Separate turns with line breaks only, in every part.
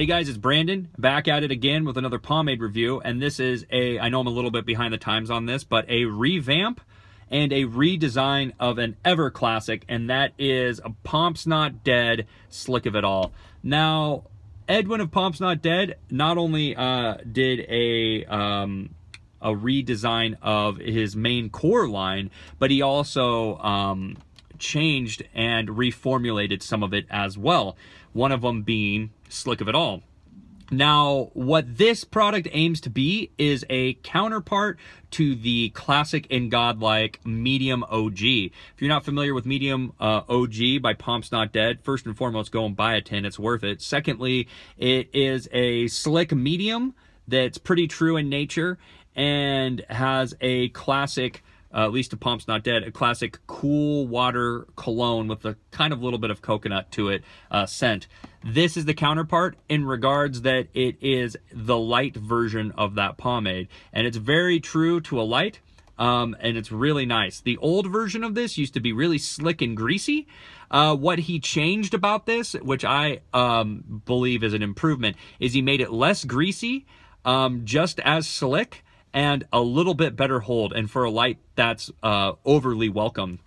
Hey guys, it's Brandon, back at it again with another pomade review, and this is I know I'm a little bit behind the times on this, but a revamp and a redesign of an ever classic, and that is a Pomp's Not Dead Slick of It All. Now, Edwin of Pomp's Not Dead not only did a redesign of his main core line, but he also changed and reformulated some of it as well. One of them being Slick of It All. Now, what this product aims to be is a counterpart to the classic and godlike Medium OG. If you're not familiar with Medium OG by Pomp's Not Dead, first and foremost, go and buy a tin. It's worth it. Secondly, it is a slick medium that's pretty true in nature and has a classic, at least to Pomp's Not Dead, a classic cool water cologne with a kind of little bit of coconut to it scent. This is the counterpart in regards that it is the light version of that pomade. And it's very true to a light, and it's really nice. The old version of this used to be really slick and greasy. What he changed about this, which I believe is an improvement, is he made it less greasy, just as slick, and a little bit better hold, and for a light, that's overly welcome.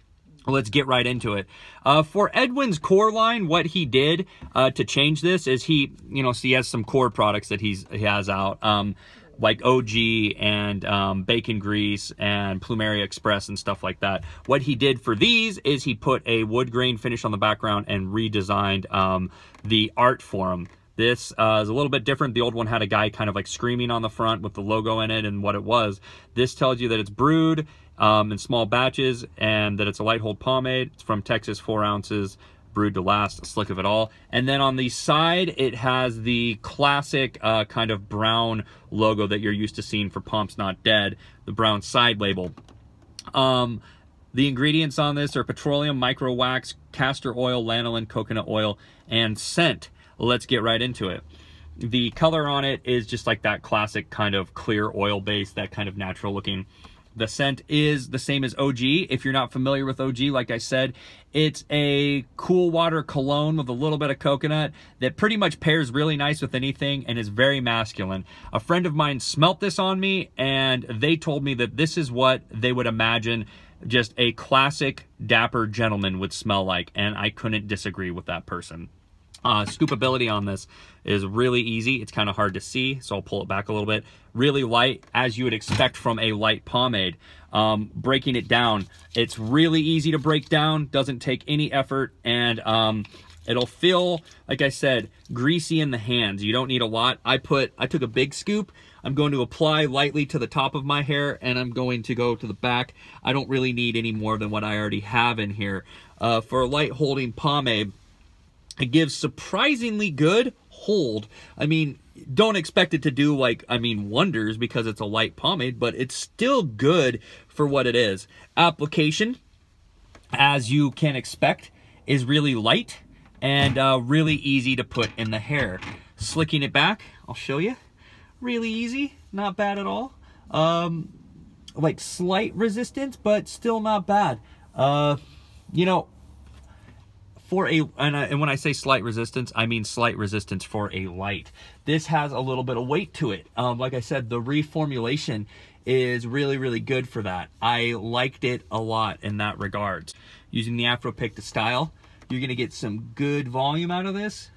Let's get right into it. For Edwin's core line, what he did to change this is he has some core products that he has out, like OG and Bacon Grease and Plumeria Express and stuff like that. What he did for these is he put a wood grain finish on the background and redesigned the art for them. This is a little bit different. The old one had a guy kind of like screaming on the front with the logo in it and what it was. This tells you that it's brewed in small batches and that it's a light hold pomade. It's from Texas, 4 ounces, brewed to last, Slick of It All. And then on the side, it has the classic kind of brown logo that you're used to seeing for Pomp's Not Dead, the brown side label. The ingredients on this are petroleum, micro wax, castor oil, lanolin, coconut oil, and scent. Let's get right into it. The color on it is just like that classic kind of clear oil base, that kind of natural looking. The scent is the same as OG. If you're not familiar with OG, like I said, it's a cool water cologne with a little bit of coconut that pretty much pairs really nice with anything and is very masculine. A friend of mine smelt this on me and they told me that this is what they would imagine just a classic dapper gentleman would smell like, and I couldn't disagree with that person. Scoopability on this is really easy. It's kind of hard to see, so I'll pull it back a little bit. Really light, as you would expect from a light pomade. Breaking it down, it's really easy to break down, doesn't take any effort, and it'll feel, like I said, greasy in the hands. You don't need a lot. I took a big scoop. I'm going to apply lightly to the top of my hair, and I'm going to go to the back. I don't really need any more than what I already have in here. For a light holding pomade, it gives surprisingly good hold. I mean, don't expect it to do wonders because it's a light pomade, but it's still good for what it is. Application, as you can expect, is really light and really easy to put in the hair. Slicking it back, I'll show you. Really easy, not bad at all. Like slight resistance, but still not bad. You know, and when I say slight resistance, I mean slight resistance for a light. This has a little bit of weight to it. Like I said, the reformulation is really, really good for that. I liked it a lot in that regards. Using the Afro pick to style, you're gonna get some good volume out of this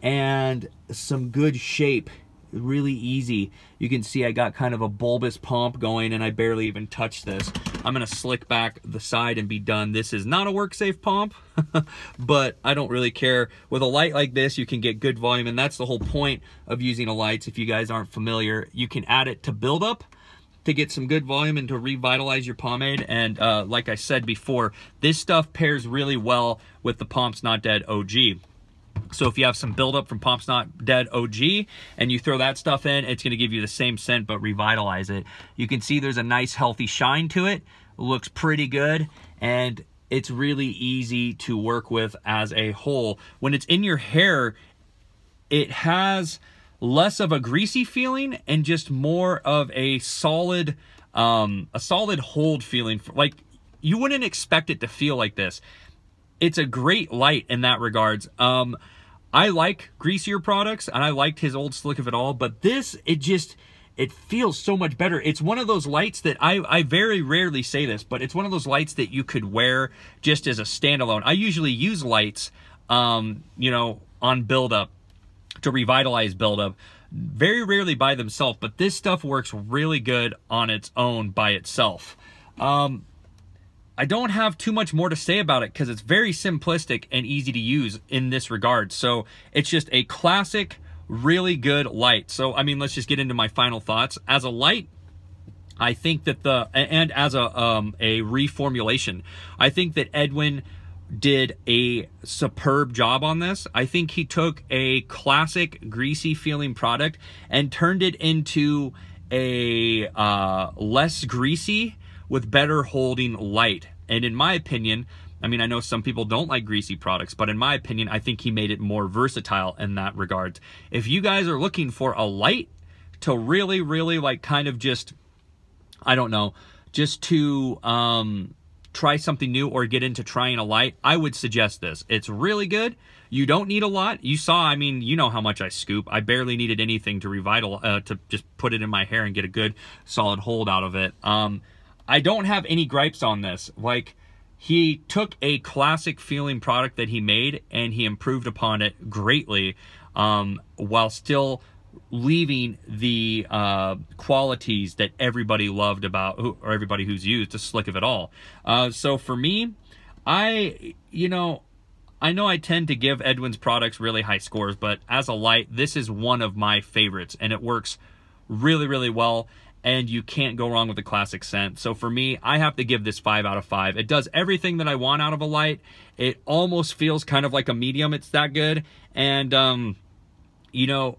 and some good shape. Really easy. You can see I got kind of a bulbous pomp going and I barely even touched this. I'm gonna slick back the side and be done. This is not a work safe pomp, but I don't really care. With a light like this, you can get good volume, and that's the whole point of using a light. If you guys aren't familiar, you can add it to build up to get some good volume and to revitalize your pomade. And like I said before, this stuff pairs really well with the Pomp's Not Dead OG. So if you have some buildup from Pomp's Not Dead OG and you throw that stuff in, it's going to give you the same scent but revitalize it. You can see there's a nice healthy shine to it. It looks pretty good, and it's really easy to work with as a whole. When it's in your hair, it has less of a greasy feeling and just more of a solid hold feeling. Like, you wouldn't expect it to feel like this. It's a great light in that regards. I like greasier products, and I liked his old Slick of It All, but this, it feels so much better. It's one of those lights that I very rarely say this, but it's one of those lights that you could wear just as a standalone. I usually use lights, you know, on buildup to revitalize buildup, very rarely by themselves, but this stuff works really good on its own by itself. I don't have too much more to say about it because it's very simplistic and easy to use in this regard. So it's just a classic, really good light. So, I mean, let's just get into my final thoughts. As a light, I think that and as a reformulation, I think that Edwin did a superb job on this. I think he took a classic greasy feeling product and turned it into a less greasy with better holding light. And in my opinion, I mean, I know some people don't like greasy products, but in my opinion, I think he made it more versatile in that regard. If you guys are looking for a light to really, really like kind of just, I don't know, just to try something new or get into trying a light, I would suggest this. It's really good. You don't need a lot. You saw, I mean, you know how much I scoop. I barely needed anything to to just put it in my hair and get a good solid hold out of it. I don't have any gripes on this. Like, he took a classic feeling product that he made and he improved upon it greatly, while still leaving the qualities that everybody loved about, or everybody who's used the Slick of It All. So for me, I know I tend to give Edwin's products really high scores, but as a light, this is one of my favorites, and it works really, really well. And you can't go wrong with the classic scent. So for me, I have to give this 5 out of 5. It does everything that I want out of a light. It almost feels kind of like a medium. It's that good. And, you know,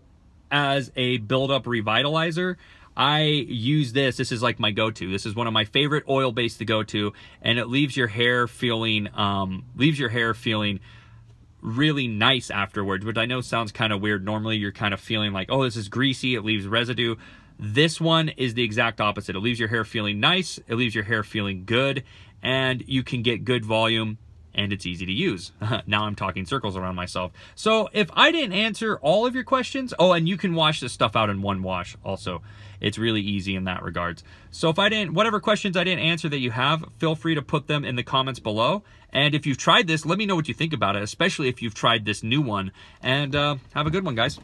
as a build-up revitalizer, I use this. This is like my go-to. This is one of my favorite oil bases to go to, and it leaves your hair feeling, really nice afterwards, which I know sounds kind of weird. Normally, you're kind of feeling like, oh, this is greasy. It leaves residue. This one is the exact opposite. It leaves your hair feeling nice, it leaves your hair feeling good, and you can get good volume, and it's easy to use. Now I'm talking circles around myself. So if I didn't answer all of your questions, oh, and you can wash this stuff out in one wash also. It's really easy in that regards. So if I didn't, whatever questions I didn't answer that you have, feel free to put them in the comments below. And if you've tried this, let me know what you think about it, especially if you've tried this new one. And have a good one, guys.